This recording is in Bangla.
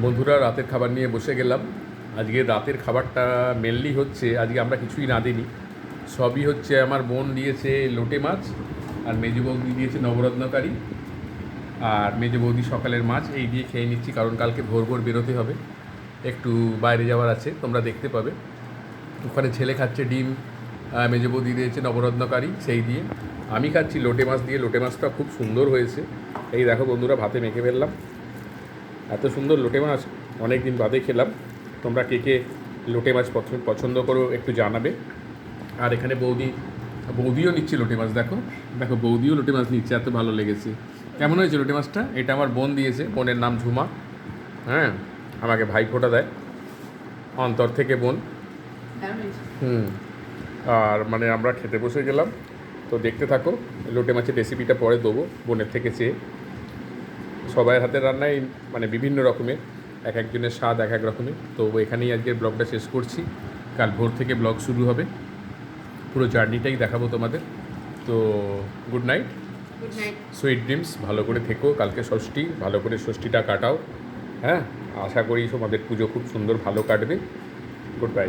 বন্ধুরা রাতের খাবার নিয়ে বসে গেলাম। আজকে রাতের খাবারটা মেনলি হচ্ছে, আজকে আমরা কিছুই না দিইনি, সবই হচ্ছে আমার বোন দিয়েছে লোটে মাছ, আর মেজো বৌদি দিয়েছে নবরত্নকারী, আর মেজো বৌদি সকালের মাছ। এই দিয়ে খেয়ে নিচ্ছি, কারণ কালকে ভোর ভোর বেরোতে হবে, একটু বাইরে যাওয়ার আছে, তোমরা দেখতে পাবে। ওখানে ছেলে খাচ্ছে ডিম, মেজো বৌদি দিয়েছে নবরত্নকারী, সেই দিয়ে। আমি খাচ্ছি লোটে মাছ দিয়ে। লোটে মাছটা খুব সুন্দর হয়েছে। এই দেখো বন্ধুরা, ভাতে মেখে ফেললাম। এত সুন্দর লোটে মাছ অনেক দিন বাদে খেলাম। তোমরা কে কে লোটে মাছ পছন্দ করো একটু জানাবে। আর এখানে বৌদিও নিচ্ছে লোটে মাছ। দেখো দেখো, বৌদিও লোটে মাছ নিচ্ছে, এত ভালো লেগেছে। কেমন হয়েছে লোটে মাছটা? এটা আমার বোন দিয়েছে, বোনের নাম ঝুমা। হ্যাঁ, আমাকে ভাইফোঁটা দেয় অন্তর থেকে বোন। হুম। আর মানে আমরা খেতে বসে গেলাম, তো দেখতে থাকো। লোটে মাছের রেসিপিটা পরে দেবো বোনের থেকে চেয়ে। সবাই হাতের রান্নায় মানে বিভিন্ন রকমের, এক একজনের স্বাদ এক এক রকমের। তো এখানেই আজকের ব্লগটা শেষ করছি। কাল ভোর থেকে ব্লগ শুরু হবে, পুরো জার্নিটাই দেখাবো তোমাদের। তো good night, good night. Sweet dreams. ভালো করে থেকো, কালকে ষষ্ঠী, ভালো করে ষষ্ঠীটা কাটাও। হ্যাঁ, আশা করি তোমাদের পুজো খুব সুন্দর ভালো কাটবে। Good bye.